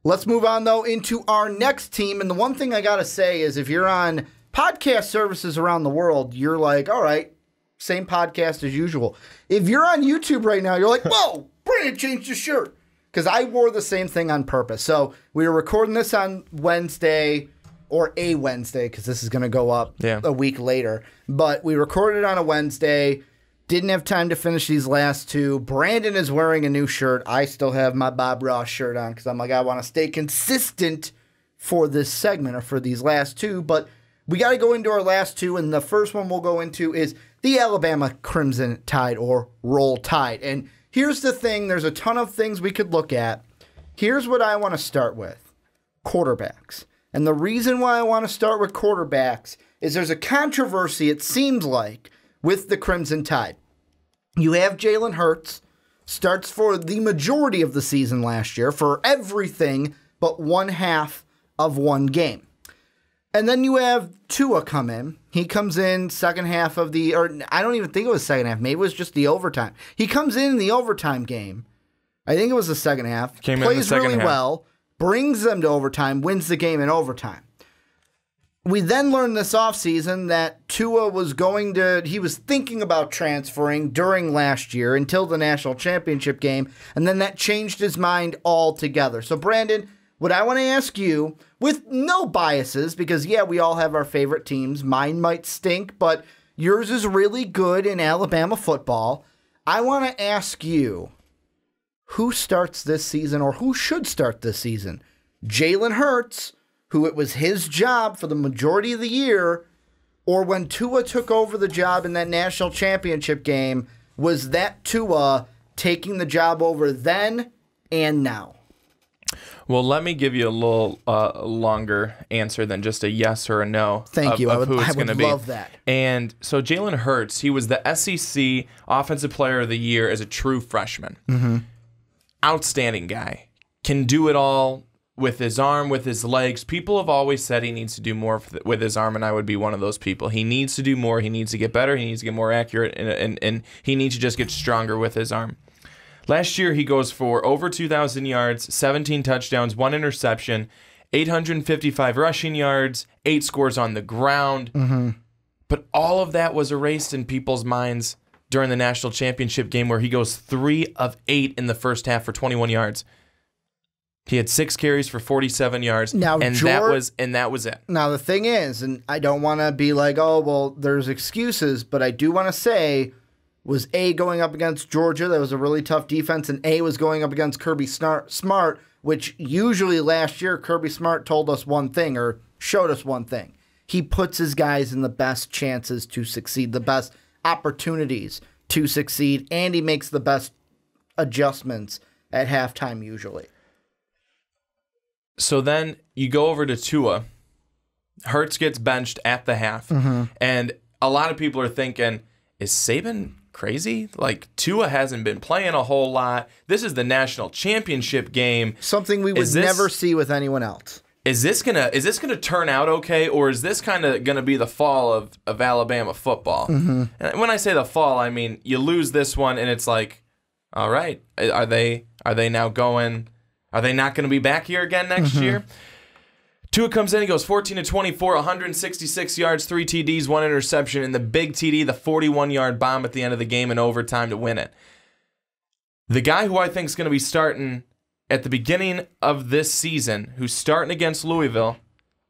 Let's move on, though, into our next team. And the one thing I got to say is if you're on podcast services around the world, you're like, all right, same podcast as usual. If you're on YouTube right now, you're like, whoa, Brandon changed his shirt. Because I wore the same thing on purpose. So we were recording this on Wednesday, or a Wednesday, because this is going to go up a week later. But we recorded on a Wednesday. Didn't have time to finish these last two. Brandon is wearing a new shirt. I still have my Bob Ross shirt on because I'm like, I want to stay consistent for this segment or for these last two. But we got to go into our last two, and the first one we'll go into is the Alabama Crimson Tide, or Roll Tide. And here's the thing. There's a ton of things we could look at. Here's what I want to start with. Quarterbacks. And the reason why I want to start with quarterbacks is there's a controversy, it seems like, with the Crimson Tide. You have Jalen Hurts, starts for the majority of the season last year for everything but one half of one game. And then you have Tua come in. He comes in second half of the, or I don't even think it was second half. Maybe it was just the overtime. He comes in the overtime game. I think it was the second half. Plays really well, brings them to overtime, wins the game in overtime. We then learned this offseason that Tua was he was thinking about transferring during last year until the national championship game, and then that changed his mind altogether. So, Brandon, what I want to ask you, with no biases, because, yeah, we all have our favorite teams. Mine might stink, but yours is really good in Alabama football. I want to ask you, who starts this season, or who should start this season? Jalen Hurts, who it was his job for the majority of the year, or when Tua took over the job in that national championship game, was that Tua taking the job over then and now? Well, let me give you a little longer answer than just a yes or a no. Thank you. I would love that. And so Jalen Hurts, he was the SEC Offensive Player of the Year as a true freshman. Mm-hmm. Outstanding guy. Can do it all. With his arm, with his legs. People have always said he needs to do more with his arm, and I would be one of those people. He needs to do more. He needs to get better. He needs to get more accurate, and he needs to just get stronger with his arm. Last year, he goes for over 2,000 yards, 17 touchdowns, 1 interception, 855 rushing yards, 8 scores on the ground. Mm-hmm. But all of that was erased in people's minds during the national championship game where he goes 3 of 8 in the first half for 21 yards. He had 6 carries for 47 yards, now, that was it. Now, the thing is, and I don't want to be like, oh, well, there's excuses, but I do want to say, was A, going up against Georgia, that was a really tough defense, and A, was going up against Kirby Smart, which usually last year Kirby Smart told us one thing, or showed us one thing. He puts his guys in the best chances to succeed, the best opportunities to succeed, and he makes the best adjustments at halftime usually. So then you go over to Tua. Hurts gets benched at the half. Mm-hmm. And a lot of people are thinking, is Saban crazy? Like, Tua hasn't been playing a whole lot. This is the national championship game. Something we would never see with anyone else. Is this gonna turn out okay, or is this kind of gonna be the fall of Alabama football? Mm-hmm. And when I say the fall, I mean you lose this one, and it's like, all right, are they now going? Are they not going to be back here again next year? Tua comes in, he goes 14-24, 166 yards, 3 TDs, 1 interception, and the big TD, the 41-yard bomb at the end of the game in overtime to win it. The guy who I think is going to be starting at the beginning of this season, who's starting against Louisville,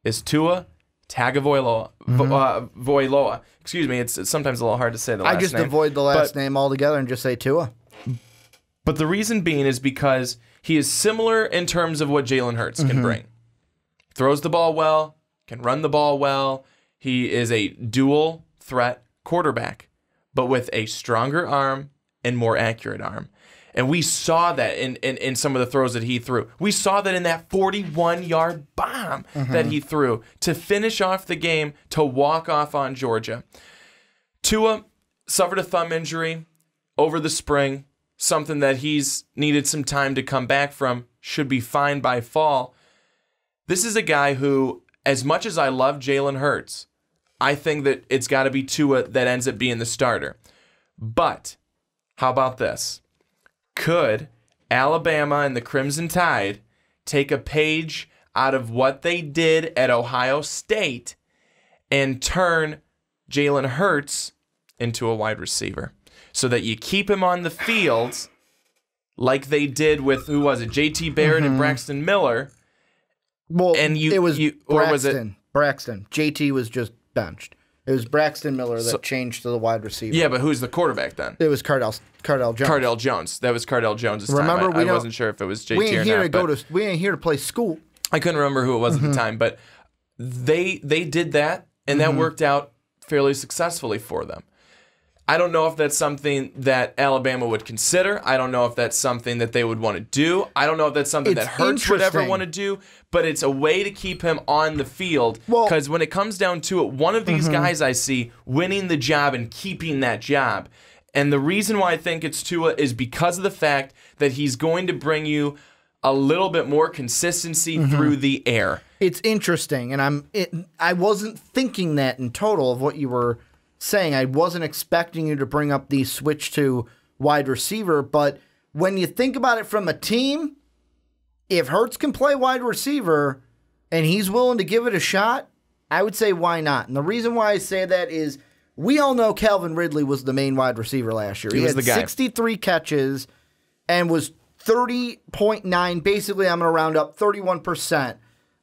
is Tua Tagovailoa. Voiloa. Excuse me, it's sometimes a little hard to say the last name. I just avoid the last name altogether and just say Tua. But the reason being is because he is similar in terms of what Jalen Hurts can bring. Throws the ball well, can run the ball well. He is a dual threat quarterback, but with a stronger arm and more accurate arm. And we saw that in some of the throws that he threw. We saw that in that 41-yard bomb that he threw to finish off the game, to walk off on Georgia. Tua suffered a thumb injury over the spring, something that he's needed some time to come back from, should be fine by fall. This is a guy who, as much as I love Jalen Hurts, I think that it's got to be Tua that ends up being the starter. But how about this? Could Alabama and the Crimson Tide take a page out of what they did at Ohio State and turn Jalen Hurts into a wide receiver so that you keep him on the field like they did with, who was it, J.T. Barrett and Braxton Miller. Well, and it was Braxton. Or was it Braxton? JT was just benched. It was Braxton Miller that changed to the wide receiver. Yeah, but who's the quarterback then? It was Cardell Jones. Cardell Jones. That was Cardell Jones' time. Remember, I wasn't sure if it was JT we ain't or here not. We ain't here to play school. I couldn't remember who it was at the time, but they did that, and that worked out fairly successfully for them. I don't know if that's something that Alabama would consider. I don't know if that's something that they would want to do. I don't know if that's something that Hurts would ever want to do, but it's a way to keep him on the field. Because when it comes down to it, one of these guys I see winning the job and keeping that job. And the reason why I think it's Tua is because of the fact that he's going to bring you a little bit more consistency through the air. It's interesting, and I wasn't thinking that in total of what you were saying. I wasn't expecting you to bring up the switch to wide receiver, but when you think about it from a team, if Hurts can play wide receiver and he's willing to give it a shot, I would say why not? And the reason why I say that is we all know Calvin Ridley was the main wide receiver last year. He was had the guy. 63 catches and was 30.9, basically I'm going to round up 31%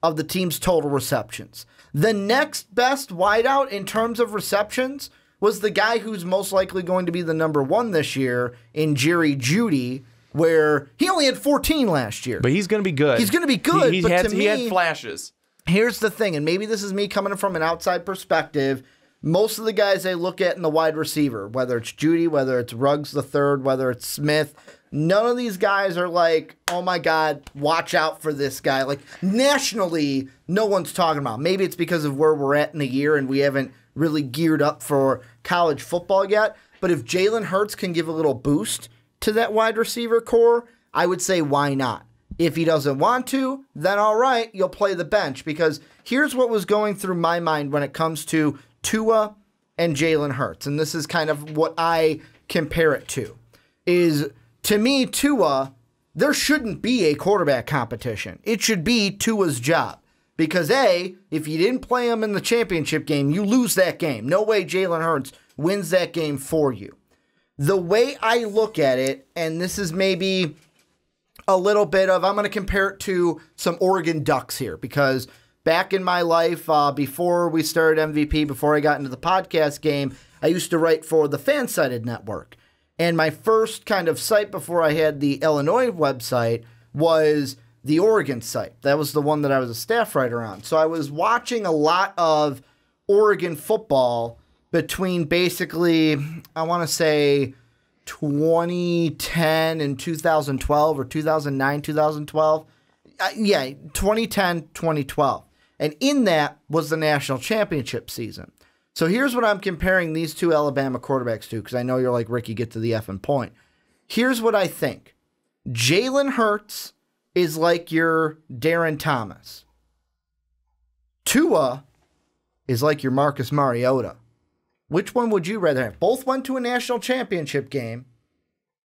of the team's total receptions. The next best wideout in terms of receptions was the guy who's most likely going to be the number one this year in Jerry Jeudy, where he only had 14 last year. But he's going to be good. He's going to be good. He had flashes. Here's the thing, and maybe this is me coming from an outside perspective. Most of the guys I look at in the wide receiver, whether it's Jeudy, whether it's Ruggs the third, whether it's Smith, none of these guys are like, oh my God, watch out for this guy. Like nationally, no one's talking about. Maybe it's because of where we're at in the year and we haven't really geared up for college football yet. But if Jalen Hurts can give a little boost to that wide receiver core, I would say why not? If he doesn't want to, then all right, you'll play the bench. Because here's what was going through my mind when it comes to Tua and Jalen Hurts. And this is kind of what I compare it to. Is, to me, Tua, there shouldn't be a quarterback competition. It should be Tua's job. Because A, if you didn't play him in the championship game, you lose that game. No way Jalen Hurts wins that game for you. The way I look at it, and this is maybe a little bit of, I'm going to compare it to some Oregon Ducks here. Because back in my life, before we started MVP, before I got into the podcast game, I used to write for the Fansided Network. And my first kind of site before I had the Illinois website was the Oregon site. That was the one that I was a staff writer on. So I was watching a lot of Oregon football between basically, I want to say 2010 and 2012 or 2009, 2012. 2010, 2012. And in that was the national championship season. So here's what I'm comparing these two Alabama quarterbacks to, because I know you're like, Ricky, get to the effing point. Here's what I think. Jalen Hurts is like your Darren Thomas. Tua is like your Marcus Mariota. Which one would you rather have? Both went to a national championship game.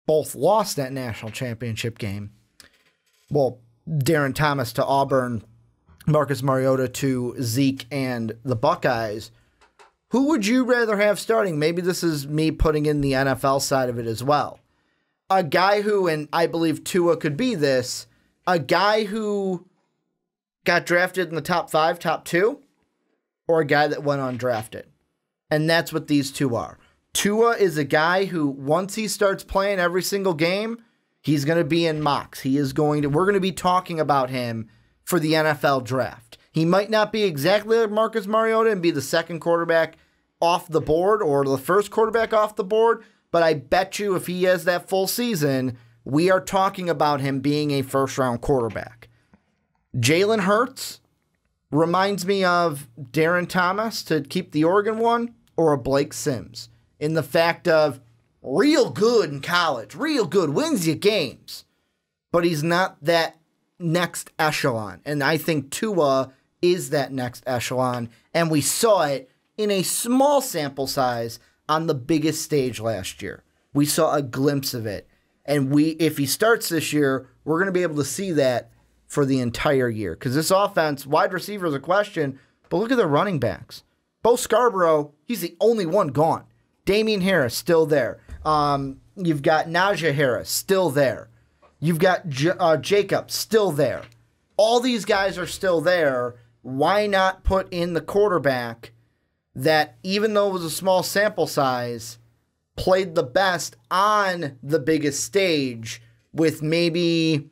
Both lost that national championship game. Well, Darren Thomas to Auburn, Marcus Mariota to Zeke and the Buckeyes. Who would you rather have starting? Maybe this is me putting in the NFL side of it as well. A guy who, and I believe Tua could be this, a guy who got drafted in the top 5, top 2, or a guy that went undrafted. And that's what these two are. Tua is a guy who, once he starts playing every single game, he's going to be in mocks. We're going to be talking about him for the NFL draft. He might not be exactly like Marcus Mariota and be the second quarterback off the board or the first quarterback off the board, but I bet you if he has that full season, we are talking about him being a first-round quarterback. Jalen Hurts reminds me of Darren Thomas to keep the Oregon one, or a Blake Sims, in the fact of real good in college, real good, wins you games, but he's not that next echelon. And I think Tua is that next echelon, and we saw it in a small sample size on the biggest stage last year. We saw a glimpse of it. And if he starts this year, we're going to be able to see that for the entire year. Because this offense, wide receiver is a question, but look at the running backs. Bo Scarborough, he's the only one gone. Damian Harris, still there. You've got Najee Harris, still there. You've got Jacobs, still there. All these guys are still there. Why not put in the quarterback that, even though it was a small sample size, played the best on the biggest stage with maybe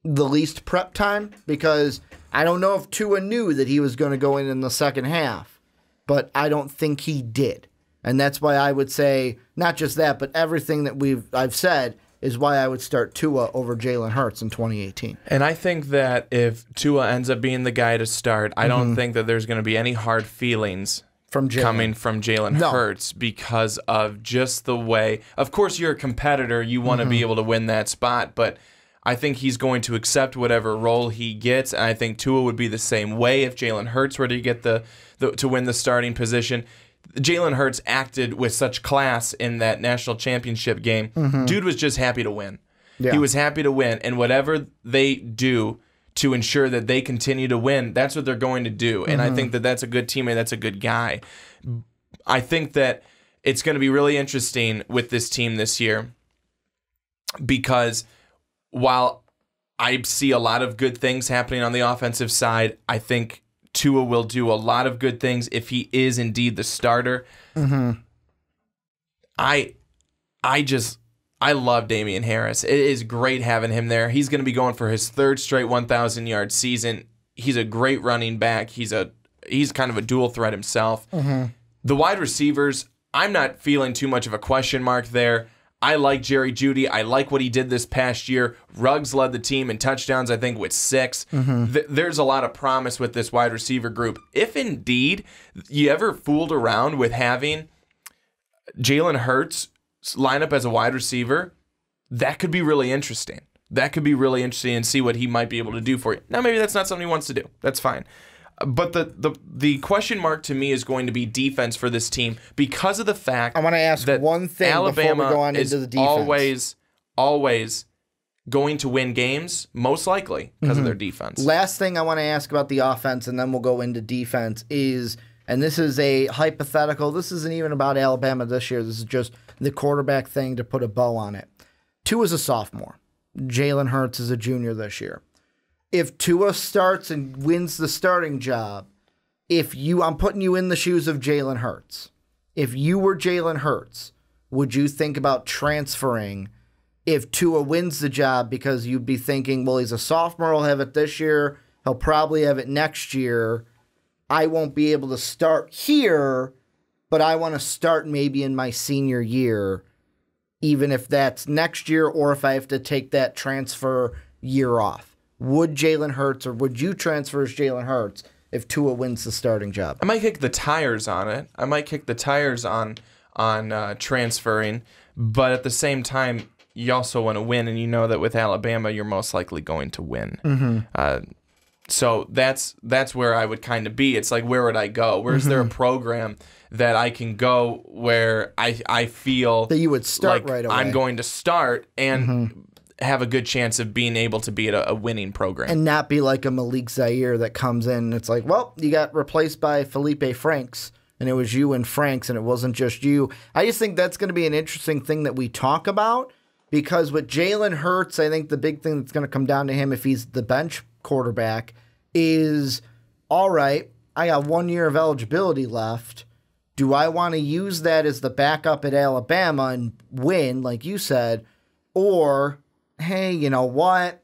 the least prep time? Because I don't know if Tua knew that he was going to go in the second half, but I don't think he did. And that's why I would say, not just that, but everything that I've said is why I would start Tua over Jalen Hurts in 2018. And I think that if Tua ends up being the guy to start, I don't think that there's going to be any hard feelings coming from Jalen Hurts because of just the way. Of course, you're a competitor. You want to be able to win that spot, but I think he's going to accept whatever role he gets, and I think Tua would be the same way if Jalen Hurts were to get to win the starting position. Jalen Hurts acted with such class in that national championship game. Dude was just happy to win. Yeah. He was happy to win, and whatever they do to ensure that they continue to win, that's what they're going to do. And I think that that's a good teammate. That's a good guy. I think that it's going to be really interesting with this team this year because while I see a lot of good things happening on the offensive side, I think Tua will do a lot of good things if he is indeed the starter. I love Damian Harris. It is great having him there. He's going to be going for his third straight 1,000-yard season. He's a great running back. He's kind of a dual threat himself. The wide receivers, I'm not feeling too much of a question mark there. I like Jerry Jeudy. I like what he did this past year. Ruggs led the team in touchdowns, I think, with 6. There's a lot of promise with this wide receiver group. If indeed you ever fooled around with having Jalen Hurts line up as a wide receiver, that could be really interesting. That could be really interesting and see what he might be able to do for you. Now, maybe that's not something he wants to do. That's fine. But the question mark to me is going to be defense for this team because of the fact I want to ask that one thing Alabama before we go on into the defense. always going to win games, most likely because of their defense. Last thing I want to ask about the offense, and then we'll go into defense, is, and this is a hypothetical, this isn't even about Alabama this year, this is just the quarterback thing to put a bow on it. Tua's a sophomore. Jalen Hurts is a junior this year. If Tua starts and wins the starting job, I'm putting you in the shoes of Jalen Hurts. If you were Jalen Hurts, would you think about transferring if Tua wins the job because you'd be thinking, well, he's a sophomore, he'll have it this year, he'll probably have it next year. I won't be able to start here, but I want to start maybe in my senior year, even if that's next year or if I have to take that transfer year off. Would Jalen Hurts, or would you transfer as Jalen Hurts if Tua wins the starting job? I might kick the tires on it. I might kick the tires on transferring, but at the same time, you also want to win, and you know that with Alabama, you're most likely going to win. So that's where I would kind of be. It's like, where would I go? Where's there a program that I can go where I feel that you would start like right away? I'm going to start and have a good chance of being able to be at a winning program. And not be like a Malik Zaire that comes in and it's like, well, you got replaced by Felipe Franks, and it was you and Franks, and it wasn't just you. I just think that's going to be an interesting thing that we talk about, because with Jalen Hurts, I think the big thing that's going to come down to him if he's the bench quarterback is, all right, I got 1 year of eligibility left. Do I want to use that as the backup at Alabama and win, like you said, or hey, you know what?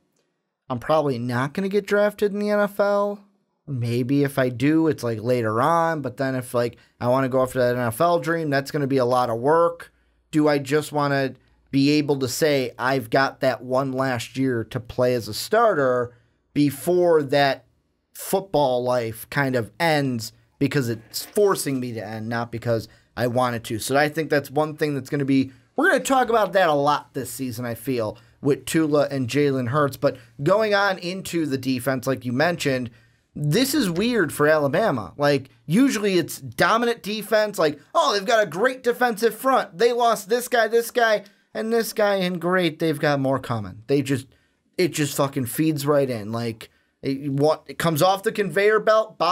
I'm probably not going to get drafted in the NFL. Maybe if I do, it's like later on. But then if like I want to go after that NFL dream, that's going to be a lot of work. Do I just want to be able to say I've got that one last year to play as a starter before that football life kind of ends because it's forcing me to end, not because I wanted to. So I think that's one thing that's going to be, we're going to talk about that a lot this season, I feel, with Tua and Jalen Hurts. But going on into the defense, like you mentioned, this is weird for Alabama. Like, usually it's dominant defense. Like, oh, they've got a great defensive front. They lost this guy, and this guy, and great, they've got more coming. It just fucking feeds right in. Like, It comes off the conveyor belt.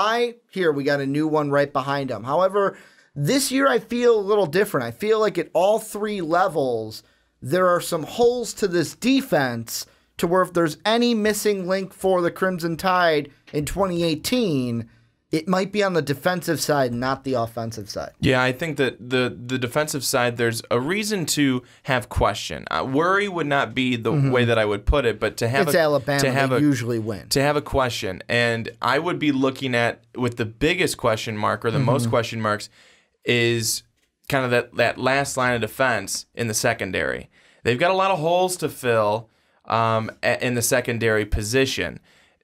Here, we got a new one right behind him. However, this year I feel a little different. I feel like at all three levels, there are some holes to this defense to where if there's any missing link for the Crimson Tide in 2018, it might be on the defensive side, not the offensive side. Yeah, I think that the defensive side, there's a reason to have question. Worry would not be the way that I would put it, but to have Alabama, they usually win. To have a question, and I would be looking at with the biggest question mark or the most question marks is kind of that last line of defense in the secondary. They've got a lot of holes to fill in the secondary position.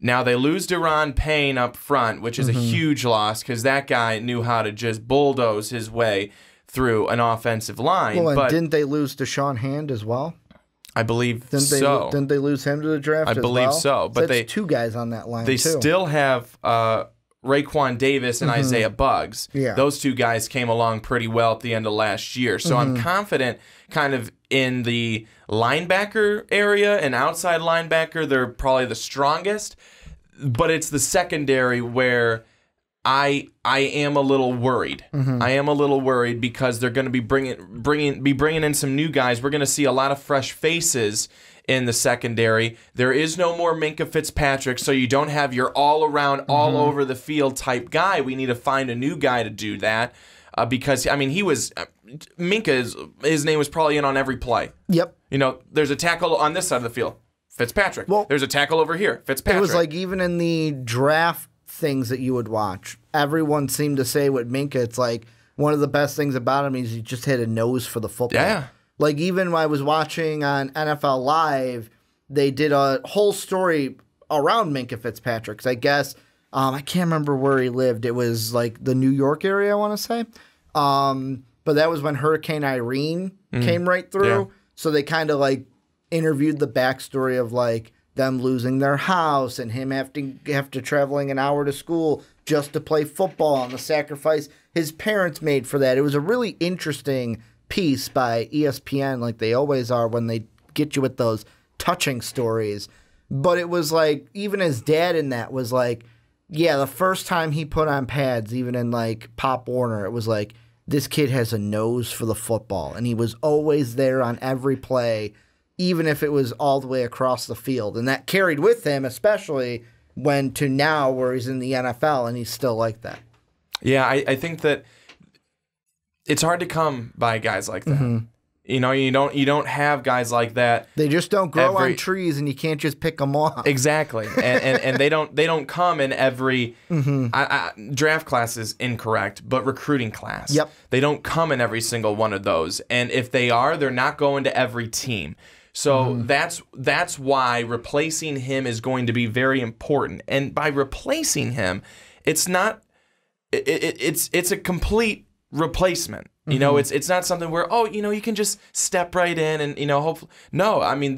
Now, they lose Deron Payne up front, which is a huge loss because that guy knew how to just bulldoze his way through an offensive line. Well, and didn't they lose Deshaun Hand as well? I believe so. Didn't they lose him to the draft as well? I believe so. But that's two guys on that line, They still have Raekwon Davis and Isaiah Buggs. Yeah. Those two guys came along pretty well at the end of last year. So I'm confident kind of in the linebacker area and outside linebacker, they're probably the strongest. But it's the secondary where I am a little worried. I am a little worried because they're going to be bringing in some new guys. We're going to see a lot of fresh faces in the secondary. There is no more Minkah Fitzpatrick, so you don't have your all-around, all-over-the-field type guy. We need to find a new guy to do that because, I mean, Minkah, his name was probably in on every play. Yep. You know, there's a tackle on this side of the field, Fitzpatrick. Well, there's a tackle over here, Fitzpatrick. It was like even in the draft things that you would watch, everyone seemed to say with Minkah, it's like one of the best things about him is he just had a nose for the football. Yeah. Like even when I was watching on NFL Live, they did a whole story around Minkah Fitzpatrick. 'Cause I guess, I can't remember where he lived. It was like the New York area, I want to say. But that was when Hurricane Irene came right through. Yeah. So they kind of like interviewed the backstory of like them losing their house and him having to traveling an hour to school just to play football and the sacrifice his parents made for that. It was a really interesting piece by ESPN, like they always are when they get you with those touching stories. But it was like, even his dad in that was like, yeah, the first time he put on pads, even in like Pop Warner, it was like, this kid has a nose for the football. And he was always there on every play, even if it was all the way across the field. And that carried with him, especially when to now where he's in the NFL and he's still like that. Yeah, I think that it's hard to come by guys like that. You know, you don't have guys like that. They just don't grow on trees, and you can't just pick them off. Exactly, and they don't come in every draft class is incorrect, but recruiting class. Yep, they don't come in every single one of those, and if they are, they're not going to every team. So that's why replacing him is going to be very important. And by replacing him, it's not it's a complete replacement. You know, it's not something where, you can just step right in and, hopefully. No, I mean,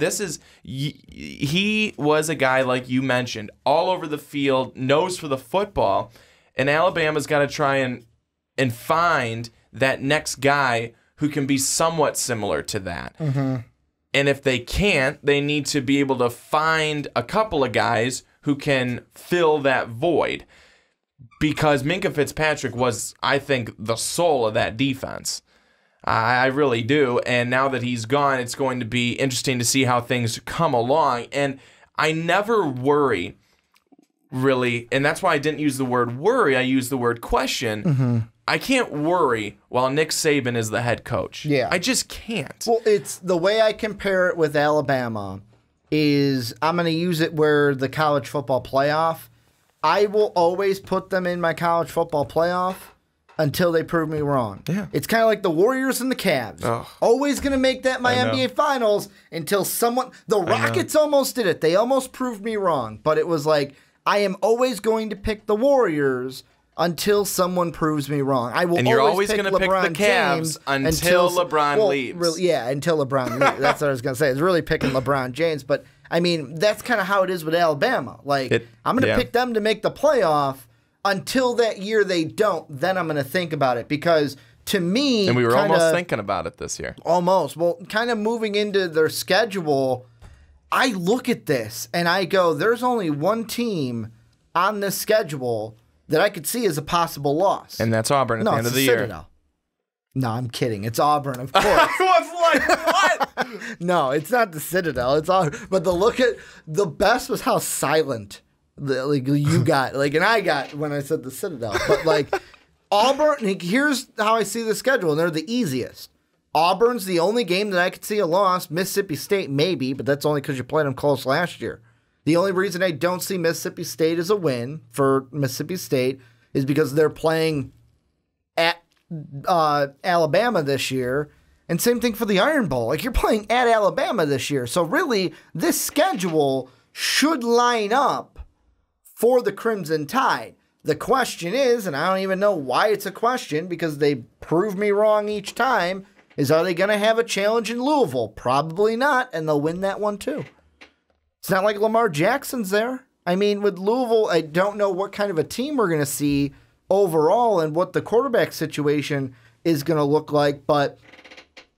he was a guy, like you mentioned, all over the field, nose for the football, and Alabama's got to try and find that next guy who can be somewhat similar to that. And if they can't, they need to be able to find a couple of guys who can fill that void. Because Minkah Fitzpatrick was, I think, the soul of that defense. I really do. And now that he's gone, it's going to be interesting to see how things come along. And I never worry, really, and that's why I didn't use the word worry. I used the word question. I can't worry while Nick Saban is the head coach. Yeah. I just can't. Well, it's the way I compare it with Alabama is I'm going to use it where the college football playoff, I will always put them in my college football playoff until they prove me wrong. Yeah. It's kind of like the Warriors and the Cavs. Oh. Always going to make that my NBA Finals until someone... The Rockets almost did it. They almost proved me wrong. But it was like, I am always going to pick the Warriors until someone proves me wrong. I will. And you're always going to pick the Cavs until LeBron leaves. Really, yeah, until LeBron leaves. That's what I was going to say. It's really picking LeBron James. But, I mean, that's kind of how it is with Alabama. Like, I'm going to pick them to make the playoff until that year they don't. Then I'm going to think about it. Because, to me... And we were almost thinking about it this year. Almost. Well, kind of moving into their schedule... I look at this and I go, there's only one team on this schedule that I could see as a possible loss. And that's Auburn at the end of the year. Citadel. No, I'm kidding. It's Auburn, of course. I was like, what? No, it's not the Citadel. It's Auburn. But the best was how silent you got, and I got when I said the Citadel. But Auburn, here's how I see the schedule, and they're the easiest. Auburn's the only game that I could see a loss. Mississippi State, maybe, but that's only because you played them close last year. The only reason I don't see Mississippi State as a win for Mississippi State is because they're playing at Alabama this year. And same thing for the Iron Bowl. You're playing at Alabama this year. So really, this schedule should line up for the Crimson Tide. The question is, and I don't even know why it's a question because they prove me wrong each time, is are they going to have a challenge in Louisville? Probably not, and they'll win that one too. It's not like Lamar Jackson's there. I mean, with Louisville, I don't know what kind of a team we're going to see overall and what the quarterback situation is going to look like, but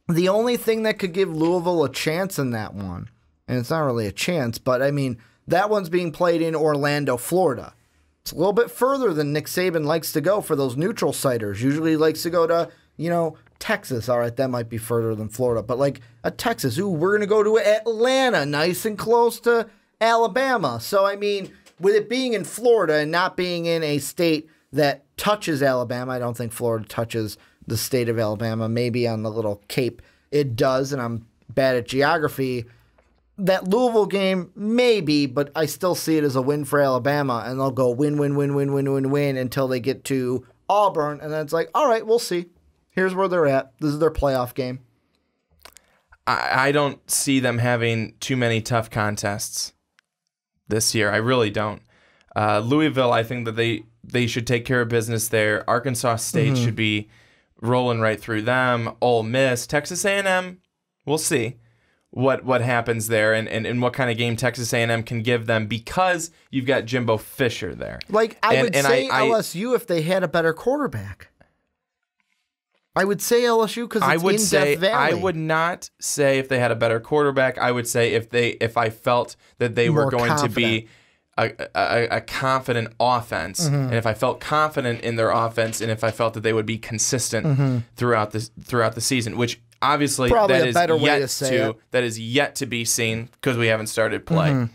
the only thing that could give Louisville a chance in that one, and it's not really a chance, but I mean, that one's being played in Orlando, Florida. It's a little bit further than Nick Saban likes to go for those neutral siters. Usually he likes to go to, Texas. All right, that might be further than Florida, but a Texas. Ooh, we're going to go to Atlanta, nice and close to Alabama. So, I mean, with it being in Florida and not being in a state that touches Alabama, I don't think Florida touches the state of Alabama. Maybe on the little Cape it does, and I'm bad at geography. That Louisville game, maybe, but I still see it as a win for Alabama, and they'll go win until they get to Auburn, and then it's like, all right, we'll see. Here's where they're at. This is their playoff game. I don't see them having too many tough contests this year. I really don't. Louisville, I think that they should take care of business there. Arkansas State should be rolling right through them. Ole Miss, Texas A&M, we'll see what happens there and what kind of game Texas A&M can give them because you've got Jimbo Fisher there. I would say LSU if they had a better quarterback. I would say LSU because it's in Death Valley. I would not say if they had a better quarterback. I would say if I felt that they were going to be a confident offense, and if I felt confident in their offense, and if I felt that they would be consistent throughout the season, which obviously probably that a is better way yet to say it. That is yet to be seen because we haven't started play.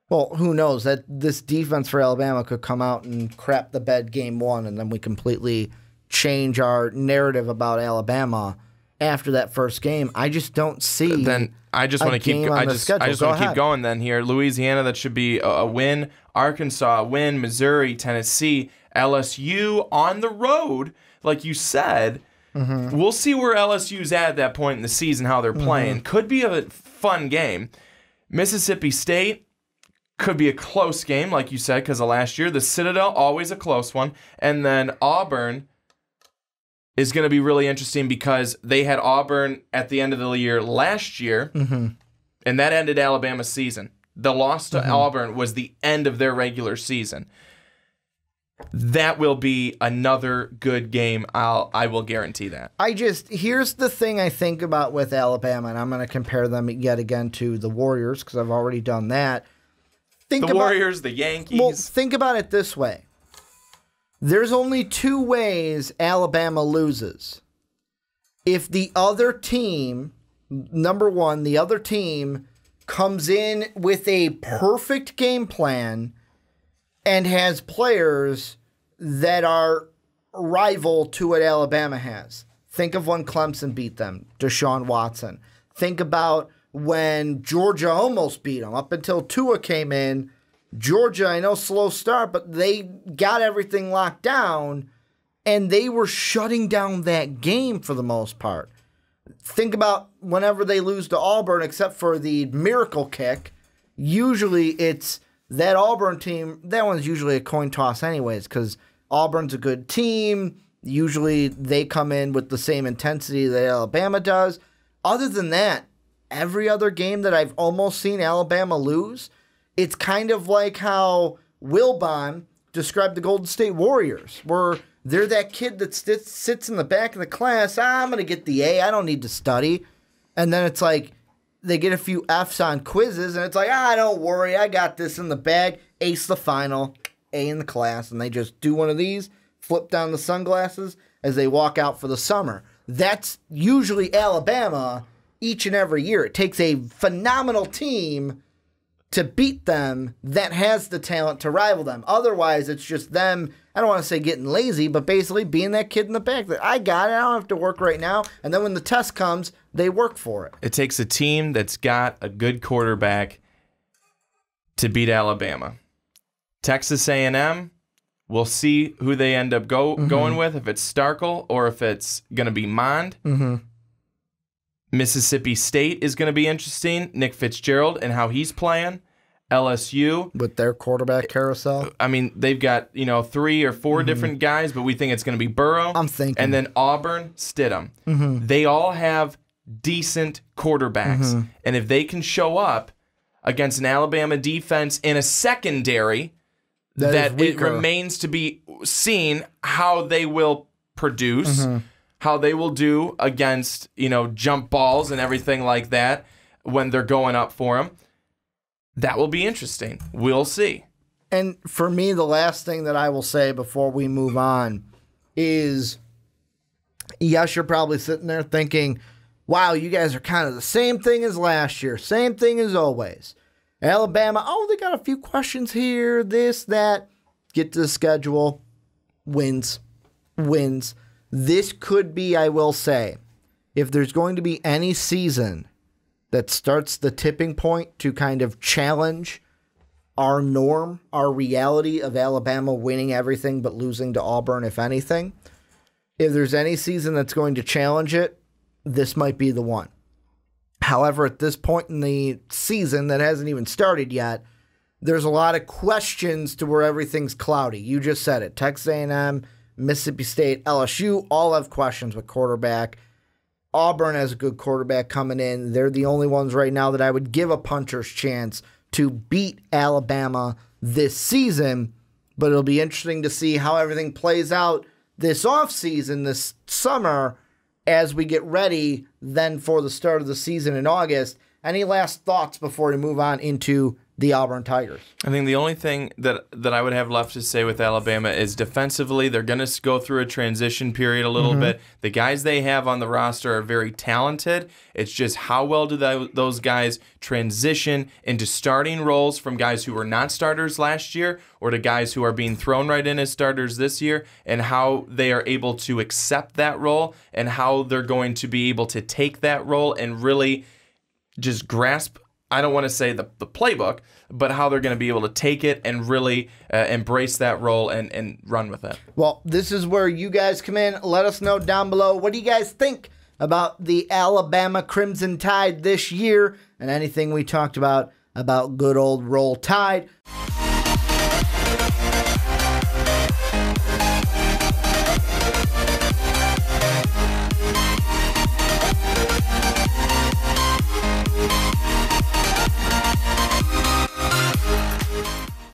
Well, who knows? That this defense for Alabama could come out and crap the bed game one, and then we completely change our narrative about Alabama after that first game. I just don't see. Then I just want to keep. I just want to keep going. Then here, Louisiana, that should be a win. Arkansas, a win. Missouri, Tennessee, LSU on the road, like you said. We'll see where LSU's at that point in the season, how they're playing. Could be a fun game. Mississippi State could be a close game, like you said, because of last year. The Citadel, always a close one. And then Auburn is going to be really interesting because they had Auburn at the end of the year last year, and that ended Alabama's season. The loss to Auburn was the end of their regular season. That will be another good game. I will guarantee that. Here's the thing I think about with Alabama, and I'm going to compare them yet again to the Warriors because I've already done that. Warriors, the Yankees. Well, think about it this way. There's only two ways Alabama loses. If the other team, number one, the other team comes in with a perfect game plan and has players that are rival to what Alabama has. Think of when Clemson beat them, Deshaun Watson. Think about when Georgia almost beat them. Up until Tua came in, Georgia, I know, slow start, but they got everything locked down, and they were shutting down that game for the most part. Think about whenever they lose to Auburn, except for the miracle kick, usually it's that Auburn team, that one's usually a coin toss anyways, because Auburn's a good team. Usually they come in with the same intensity that Alabama does. Other than that, every other game that I've almost seen Alabama lose, it's kind of like how Wilbon described the Golden State Warriors, where they're that kid that sits in the back of the class. I'm going to get the A. I don't need to study. And then it's like they get a few Fs on quizzes, and it's like, don't worry, I got this in the bag. Ace the final, A in the class, and they just do one of these, flip down the sunglasses as they walk out for the summer. That's usually Alabama each and every year. It takes a phenomenal team to beat them that has the talent to rival them. Otherwise, it's just them, I don't want to say getting lazy, but basically being that kid in the back that I got it, I don't have to work right now. And then when the test comes, they work for it. It takes a team that's got a good quarterback to beat Alabama. Texas A&M, we'll see who they end up going with, if it's Starkel or if it's going to be Mond. Mississippi State is going to be interesting. Nick Fitzgerald and how he's playing. LSU. With their quarterback carousel. I mean, they've got, 3 or 4 different guys, but we think it's going to be Burrow. I'm thinking. And then Auburn, Stidham. They all have decent quarterbacks. And if they can show up against an Alabama defense in a secondary that it remains to be seen how they will produce, how they will do against, jump balls and everything like that when they're going up for them. That will be interesting. We'll see. And for me, the last thing that I will say before we move on is, yes, you're probably sitting there thinking, wow, you guys are kind of the same thing as last year. Same thing as always. Alabama, they got a few questions here, this, that. Get to the schedule. Wins. This could be, I will say, if there's going to be any season that starts the tipping point to kind of challenge our norm, our reality of Alabama winning everything but losing to Auburn, if anything, if there's any season that's going to challenge it, this might be the one. However, at this point in the season that hasn't even started yet, there's a lot of questions to where everything's cloudy. You just said it. Texas A&M, Mississippi State, LSU, all have questions with quarterback. Auburn has a good quarterback coming in. They're the only ones right now that I would give a puncher's chance to beat Alabama this season. But it'll be interesting to see how everything plays out this offseason, this summer, as we get ready then for the start of the season in August. Any last thoughts before we move on into the Auburn Tigers? I think the only thing that I would have left to say with Alabama is defensively, they're going to go through a transition period a little bit. The guys they have on the roster are very talented. It's just how well do those guys transition into starting roles from guys who were not starters last year or to guys who are being thrown right in as starters this year, and how they are able to accept that role and how they're going to be able to take that role and really just grasp, I don't want to say the playbook, but how they're going to be able to take it and really embrace that role and run with it. Well, this is where you guys come in. Let us know down below. What do you guys think about the Alabama Crimson Tide this year and anything we talked about good old Roll Tide?